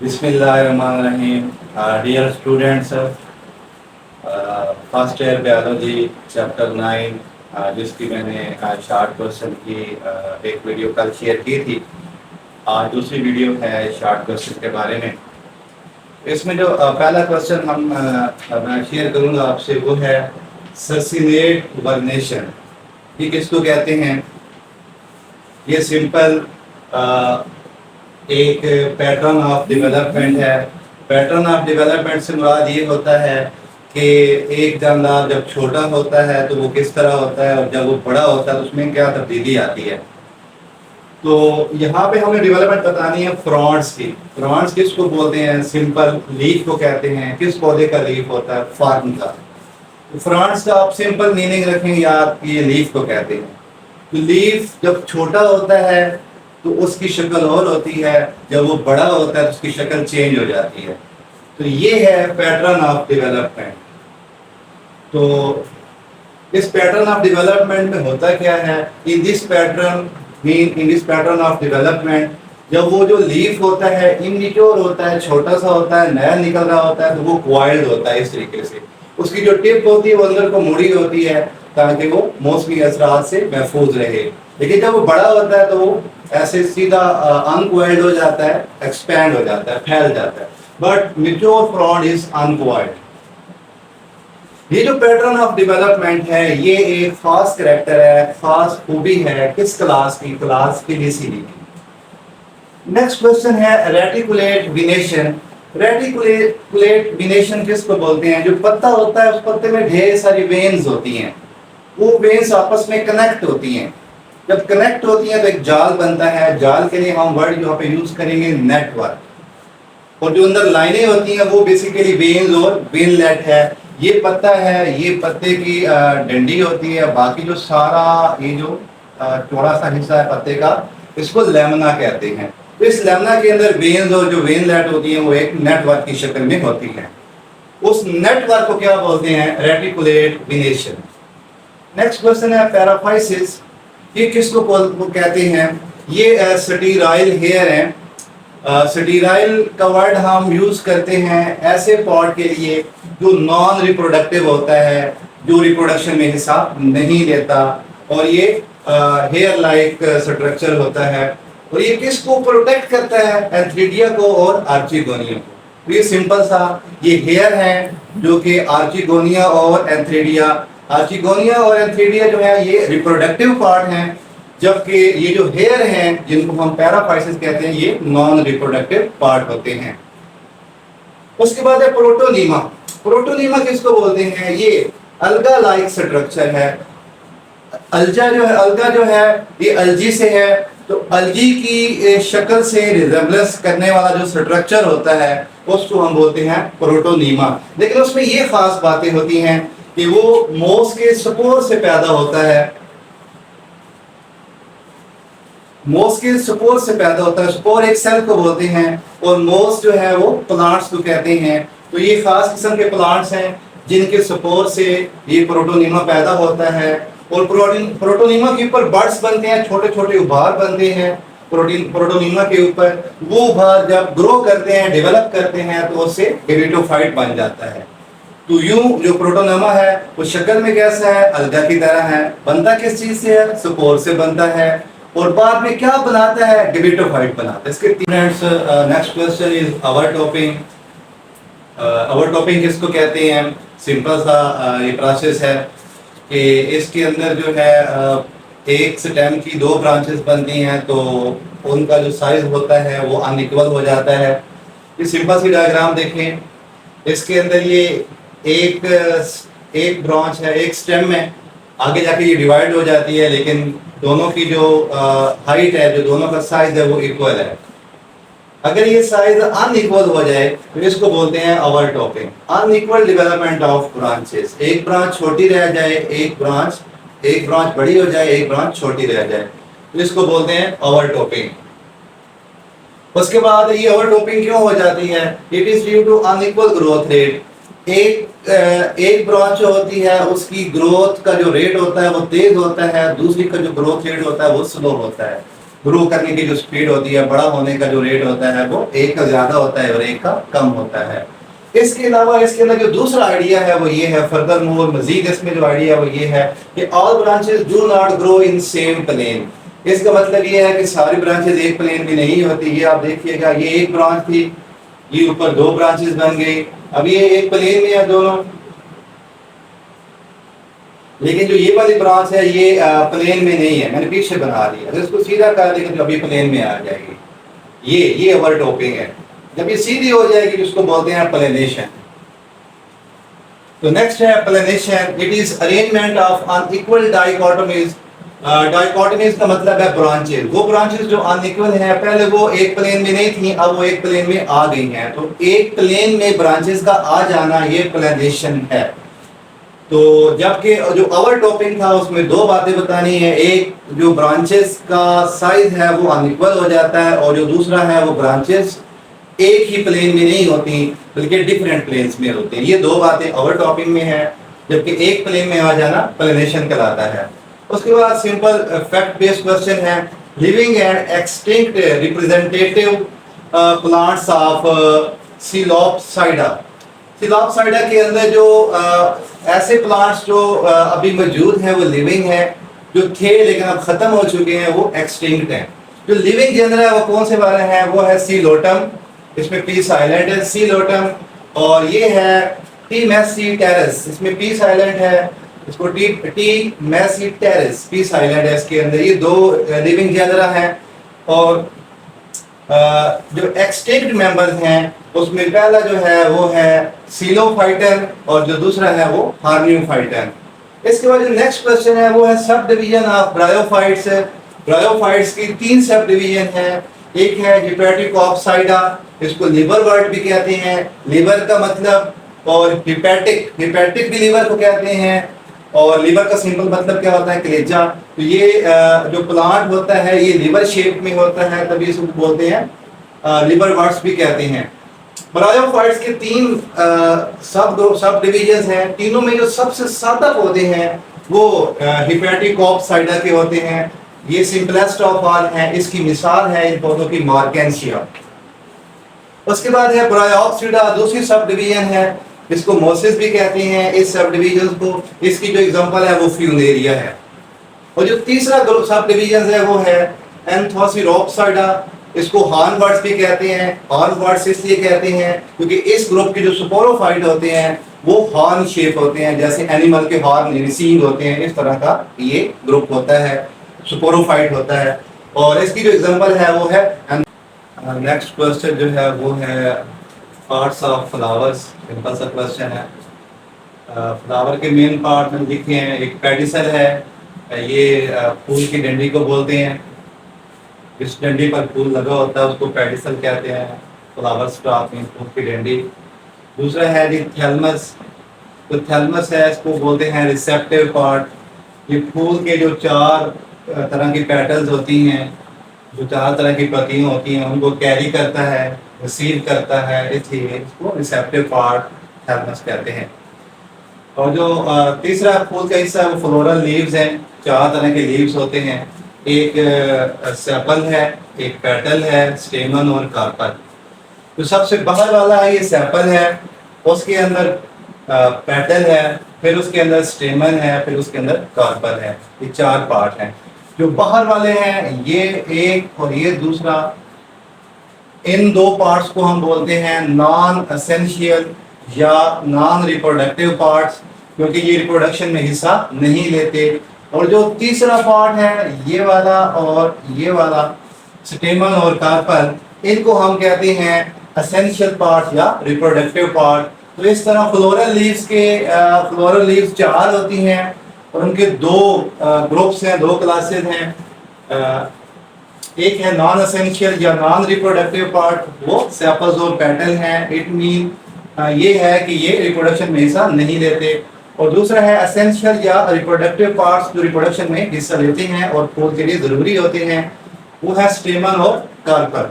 बिस्मिल्लाहिर्रहमानिर्रहीम। Dear students, first year biology chapter 9, जिसकी मैंने शार्ट क्वेश्चन की एक वीडियो कल शेयर की थी। आज दूसरी वीडियो है शार्ट क्वेश्चन के बारे में। इसमें जो पहला क्वेश्चन मैं शेयर करूंगा आपसे वो है ससिनेट वर्नेशन। ये किसको कहते हैं? ये सिंपल एक पैटर्न ऑफ डेवलपमेंट है। पैटर्न ऑफ डेवलपमेंट से मुराद ये होता है कि एक जानदार जब छोटा होता है तो वो किस तरह होता है और जब वो बड़ा होता है तो उसमें क्या तब्दीली आती है। तो यहाँ पे हमें डेवलपमेंट बतानी है फ्रॉन्ट्स की। फ्रॉन्ट्स किसको बोलते हैं? सिंपल लीफ को कहते हैं। किस पौधे का लीफ होता है? फर्न का। तो फ्रॉन्ट्स का आप सिंपल मीनिंग रखेंगे यार, ये लीफ को कहते हैं। तो लीफ जब छोटा होता है तो उसकी शक्ल और होती है, जब वो बड़ा होता है तो उसकी शक्ल चेंज हो जाती है। तो ये है पैटर्न ऑफ डेवलपमेंट। तो इस पैटर्न ऑफ डेवलपमेंट में होता क्या है? In this pattern of development जब वो जो लीफ होता है इमेच्योर होता है, छोटा सा होता है, नया निकल रहा होता है, तो वो क्वाइल्ड होता है। इस तरीके से उसकी जो टिप होती है वो अंदर को मुड़ी होती है ताकि वो मौसमी असरात से महफूज रहे। लेकिन जब वो बड़ा होता है तो वो ऐसे सीधा अनक्वाइल्ड हो जाता है, एक्सपैंड हो जाता है, फैल जाता है। But mature front is uncoiled. ये जो पैटर्न ऑफ डेवलपमेंट है ये एक खास कैरेक्टर है, खास खूबी है। किस क्लास की? क्लास PDCD की। नेक्स्ट क्वेश्चन है रेटिकुलेट विनेशन। रेटिकुलेट विनेशन किसको बोलते हैं? जो पत्ता होता है उस पत्ते में ढेर सारी वेन्स होती हैं। वो वेन्स आपस में कनेक्ट होती हैं। जब कनेक्ट होती हैं तो एक जाल बनता है। जाल के लिए हम वर्ड यहाँ पे यूज करेंगे नेटवर्क। और जो अंदर लाइनें होती हैं वो बेसिकली वेन्स और वेनलेट है। ये पत्ता है, ये पत्ते की डंडी होती है। बाकी जो सारा ये जो चौड़ा सा हिस्सा है पत्ते का, इसको लेमना कहते हैं। तो इस लेमना के अंदर वेन्स और जो वेनलेट होती हैं वो एक नेटवर्क की शक्ल में होती है। उस नेटवर्क को क्या बोलते हैं? रेटिकुलेट विनेशन। नेक्स्ट क्वेश्चन है पैराफाइसिस। ये किसको कहते हैं? ये स्टीराइल हेयर है। स्टीराइल का वर्ड हम यूज करते हैं ऐसे पॉट के लिए जो नॉन रिप्रोडक्टिव होता है, जो रिप्रोडक्शन में हिस्सा नहीं लेता, और ये हेयर लाइक स्ट्रक्चर होता है। और ये किसको प्रोटेक्ट करता है? एंथ्रीडिया को और आर्चिगोनिया को। तो ये सिंपल सा ये हेयर है जो कि आर्चिगोनिया और एंथ्रीडिया, आर्चिगोनिया और एंथ्रीडिया जो है ये रिप्रोडक्टिव पार्ट हैं, जबकि ये जो हेयर हैं जिनको हम पैराफाइसिस कहते हैं ये नॉन रिप्रोडक्टिव पार्ट होते हैं। उसके बाद है प्रोटोनीमा। प्रोटोनीमा किसको बोलते हैं? ये अलगा लाइक स्ट्रक्चर है। अलगा जो है ये अलजी से है। तो अलजी की शक्ल से रिजेम्बलेंस करने वाला जो स्ट्रक्चर होता है उसको हम बोलते हैं प्रोटोनीमा। लेकिन उसमें ये खास बातें होती हैं कि वो मोस के स्पोर से पैदा होता है। मोस के स्पोर से पैदा होता है। स्पोर एक सेल को बोलते हैं और मोस जो है वो प्लांट्स को कहते हैं। तो ये खास किस्म के प्लांट्स हैं जिनके स्पोर से ये प्रोटोनीमा पैदा होता है। और प्रोटोनीमा के ऊपर बड्स बनते हैं, छोटे छोटे उभार बनते हैं प्रोटोनीमा के ऊपर। वो उभार जब ग्रो करते हैं, डेवलप करते हैं तो उससे गेमेटोफाइट बन जाता है। तो यूं जो प्रोटोनीमा है वो शक्ल में कैसा है? अलगा की तरह है। बनता किस चीज से है? स्पोर से बनता है। और बाद में क्या बनाता है? गेमेटोफाइट बनाता है। इसके फ्रेंड्स नेक्स्ट क्वेश्चन इज ओवरटॉपिंग। ओवरटॉपिंग किसको कहते हैं? सिंपल सा ये प्रोसेस है कि इसके अंदर जो है एक स्टेम की दो ब्रांचेस बनती हैं तो उनका जो साइज होता है वो अनइक्वल हो जाता है। ये सिंपल सी डायग्राम देखें। इसके अंदर ये एक ब्रांच है, एक स्टेम है, आगे जाके ये डिवाइड हो जाती है, लेकिन दोनों की जो हाइट है, जो दोनों का साइज है वो इक्वल है। अगर ये साइज अनइक्वल हो जाए तो इसको बोलते हैं overtopping. Unequal development of branches. एक ब्रांच छोटी रह जाए, एक ब्रांच बड़ी हो जाए, एक ब्रांच छोटी रह जाए, तो इसको बोलते हैं ओवरटॉपिंग। उसके बाद ये ओवरटॉपिंग क्यों हो जाती है? It is due to unequal growth rate. एक ब्रांच जो होती है उसकी ग्रोथ का जो रेट होता है वो तेज होता है, दूसरी का जो ग्रोथ रेट होता है वो स्लो होता है। ग्रो करने की जो स्पीड होती है, बड़ा होने का जो रेट होता है, वो एक का ज्यादा होता है और एक का कम होता है। इसके अलावा इसके अंदर जो दूसरा आइडिया है वो ये है, फर्दर मोर मजीद इसमें जो आइडिया वो ये है कि all branches do not grow in same plane. इसका मतलब ये है कि सारी ब्रांचेस एक प्लेन में नहीं होती। ये आप देखिएगा, ये एक ब्रांच थी, ये ऊपर दो ब्रांचेस बन गई, अब ये एक प्लेन में है दोनों, लेकिन जो ये वाली ब्रांच है ये प्लेन में नहीं है, मैंने पीछे बना दी। अगर इसको सीधा कर देंगे तो अभी प्लेन में आ जाएगी। ये ओवरटॉपिंग है। जब ये सीधी हो जाएगी तो उसको बोलते हैं प्लेनेशन। तो नेक्स्ट है planation. It is arrangement of unequal dichotomies. Dichotomies का मतलब है ब्रांचेस। वो ब्रांचेस जो अनइक्वल हैं, पहले वो एक प्लेन में नहीं थी, अब वो एक प्लेन में आ गई हैं। तो एक प्लेन में ब्रांचेस का आ जाना ये प्लेनेशन है। तो जबकि जो ओवरटॉपिंग था उसमें दो बातें बतानी है। एक, जो ब्रांचेस का साइज है वो अनइक्वल हो जाता है, और जो दूसरा है वो ब्रांचेस एक ही प्लेन में नहीं होती बल्कि डिफरेंट प्लेन्स में होती हैं। ये दो बातें ओवरटॉपिंग में है, जबकि एक प्लेन में आ जाना प्लेनेशन कहलाता है। उसके बाद सिंपल फैक्ट बेस्ड क्वेश्चन है, living and extinct representative plants of Psilopsida. Psilopsida के अंदर जो ऐसे प्लांट्स जो अभी मौजूद हैं वो लिविंग है, जो थे लेकिन अब खत्म हो चुके हैं वो एक्सटिंक्ट हैं। जो लिविंग जनर है वो कौन से वाले हैं? वो है सीलोटम, इसमें पी साइलेंट है सीलोटम, और ये है टी मैसी टेरेस, इसमें पी साइलेंट है, इसको टी मैसी टेरेस पी साइलेंट है इसके अंदर। ये दो लिविंग जनर हैं। और जो एक्सटिंक्ट मेंबर्स हैं उसमें पहला जो है वो है सीलोफाइटन, और जो दूसरा है वो हार्नियोफाइटन। इसके बाद जो नेक्स्ट क्वेश्चन है वो है sub division of bryophytes. Bryophytes की तीन सब डिवीजन है। एक है हिपैटिकोप्साइडा, इसको लिवर वर्ट भी कहते हैं, लिवर का मतलब, और हिपैटिक भी लिवर को कहते हैं, और लिवर का सिंपल मतलब क्या होता है? कलेजा। तो ये जो प्लांट होता है ये लिवर शेप में होता है, तभी इसको बोलते हैं लिवर वर्ट्स भी कहते हैं। ब्रायोफाइट्स के तीन सब डिवीजन हैं। तीनों में जो सबसे सादा पौधे हैं वो हिपैटिकोप्साइडा के होते हैं। ये सिंपलेस्ट ऑफ ऑल है। इसकी मिसाल है इन पौधों की मार्केंसिया। उसके बाद है ब्रायोप्सिडा, दूसरी सब डिवीजन है, इसको मोसिस भी कहते हैं इस सब डिवीजन को। इसकी जो एग्जांपल है वो फ्यूनेरिया है। और जो तीसरा ग्रुप सब डिवीजन है वो है एंथोसिरोप्साइडा, इसको हॉर्नवर्ट्स भी कहते हैं। हॉर्नवर्ट्स इसलिए कहते हैं क्योंकि इस ग्रुप के जो स्पोरोफाइट होते हैं वो हॉर्न शेप होते हैं, जैसे एनिमल के हॉर्न सींग होते हैं, इस तरह का ये ग्रुप होता है, स्पोरोफाइट होता है। और इसकी जो एग्जांपल है वो है। नेक्स्ट क्वेश्चन जो है वो है पार्ट्स ऑफ फ्लावर्स। सिंपल सा क्वेश्चन है। फ्लावर के मेन पार्ट में लिखे हैं, एक पेडिसल है, ये फूल की डंडी को बोलते हैं। इस डंडी पर फूल लगा होता है उसको पेडिसल कहते हैं, फ्लावर स्टॉक में फूल की डंडी। दूसरा है जी थैलमस। तो थैलमस है, इसको बोलते हैं रिसेप्टिव पार्ट। ये फूल के जो चार तरह की पेटल्स होती हैं, जो चार तरह की पत्तियां होती हैं, उनको कैरी करता है, रिसीव करता है, इसलिए इसको रिसेप्टिव पार्ट थैलमस कहते हैं। और जो तीसरा फूल का हिस्सा है वो फ्लोरल लीव्स हैं। चार तरह के लीव्स होते हैं, एक सेपल है, एक पेटल है, स्टेमन और कार्पल। तो सबसे बाहर वाला है ये सेपल है, उसके अंदर पेटल है, फिर उसके अंदर स्टेमन है, फिर उसके अंदर कार्पल है। ये चार पार्ट हैं। जो बाहर वाले हैं ये एक और ये दूसरा, इन दो पार्ट्स को हम बोलते हैं नॉन एसेंशियल या नॉन रिप्रोडक्टिव पार्ट्स, क्योंकि ये रिप्रोडक्शन में हिस्सा नहीं लेते। और जो तीसरा पार्ट है ये वाला और ये वाला, स्टेमन और कार्पल, इनको हम कहते हैं एसेंशियल पार्ट या रिप्रोडक्टिव पार्ट। तो इस तरह फ्लोरल लीव्स चार होती हैं और उनके दो ग्रुप्स हैं, दो क्लासेस हैं। एक है नॉन एसेंशियल या नॉन रिप्रोडक्टिव पार्ट, वो सेपल्स और पेटल हैं। इट मीन ये है कि ये रिप्रोडक्शन में हिस्सा नहीं लेते। और दूसरा है एसेंशियल या रिप्रोडक्टिव पार्ट्स, जो रिप्रोडक्शन में हिस्सा लेते हैं और फूल के लिए जरूरी होते हैं, वो है स्टेमन और कार्पल।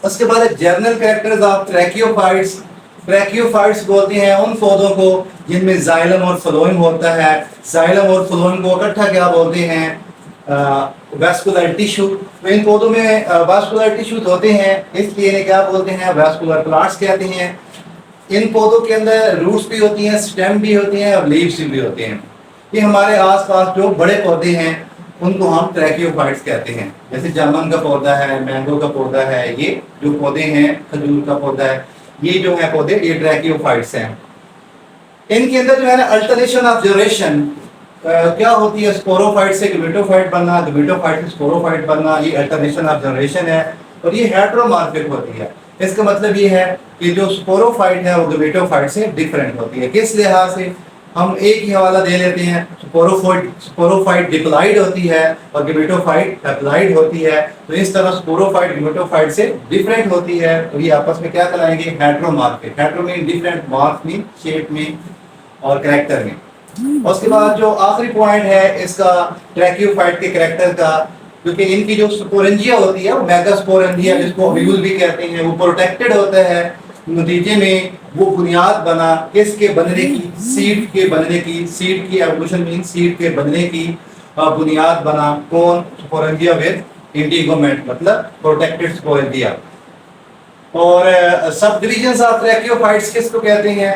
उसके बाद जर्नल कैरेक्टर्स ऑफ ट्रैकियोफाइट्स। ट्रैकियोफाइट्स बोलते हैं उन पौधों को जिनमें जाइलम और फ्लोएम होता है। जाइलम और फ्लोएम को इकट्ठा क्या बोलते हैं? Vascular tissue. तो इन पौधों में वैस्कुलर टिश्यूज होते हैं, इसलिए इन्हें क्या बोलते हैं, वैस्कुलर प्लांट्स कहते हैं। इन पौधों के अंदर रूट्स भी होती हैं, स्टेम भी होती हैं और लीव्स भी होते हैं। ये हमारे आसपास जो बड़े पौधे हैं उनको हम ट्रैकियोफाइट्स कहते हैं। जैसे जामुन का पौधा है, मैंगो का पौधा है, ये जो पौधे हैं, खजूर का पौधा है, ये जो है पौधे, ये ट्रैकियोफाइट्स हैं। इनके अंदर जो है ना अल्टरनेशन ऑफ जनरेशन क्या होती है, स्पोरोफाइट से गमेटोफाइट बनना, गमेटोफाइट से स्पोरोफाइट बनना, ये अल्टरनेशन ऑफ जनरेशन है और ये हेटेरोमॉर्फिक होती है। इसका मतलब ये है कि जो स्पोरोफाइट है वो गमेटोफाइट से डिफरेंट होती है। किस लिहाज से, हम एक ही हवाला दे लेते हैं, स्पोरोफाइट डिप्लॉइड होती है और गमेटोफाइट हैप्लॉइड होती है। तो इस तरह स्पोरोफाइट गमेटोफाइट से डिफरेंट होती है और ये आपस में क्या कहलाएंगे, heteromorphic. Hetero mean different, morph mean shape में और कैरेक्टर में। उसके बाद जो आखिरी पॉइंट है इसका ट्रैकियोफाइट के कैरेक्टर का, क्योंकि इनकी जो स्पोरेंजिया होती है वो मेगास्पोरेंजिया, जिसको ओव्यूल भी कहते हैं, वो प्रोटेक्टेड होता है। नतीजे में वो बुनियाद बना किसके बनने की, सीड के बनने की, सीड की एवोल्यूशन मीन सीड के बनने की बुनियाद बना। कौन, स्पोरेंजिया विद इंडिगोमेंट, मतलब प्रोटेक्टेड स्पोरेंजिया। और सब डिविजन्स ऑफ ट्रैकियोफाइट्स किसको कहते हैं,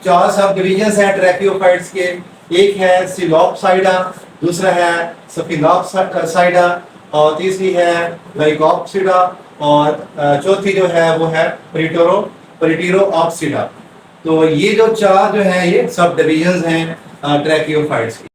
चार सब डिविजन्स हैं ट्रैकियोफाइट्स के। एक है सिलोपसाइडा, दूसरा है स्फिनोप्साइडा और तीसरी है लाइकोप्सिडा और चौथी जो है वो है पेरिटोरोप्सिडा। तो ये जो चार जो है ये सब डिविजन्स हैं ट्रैकियोफाइट्स की।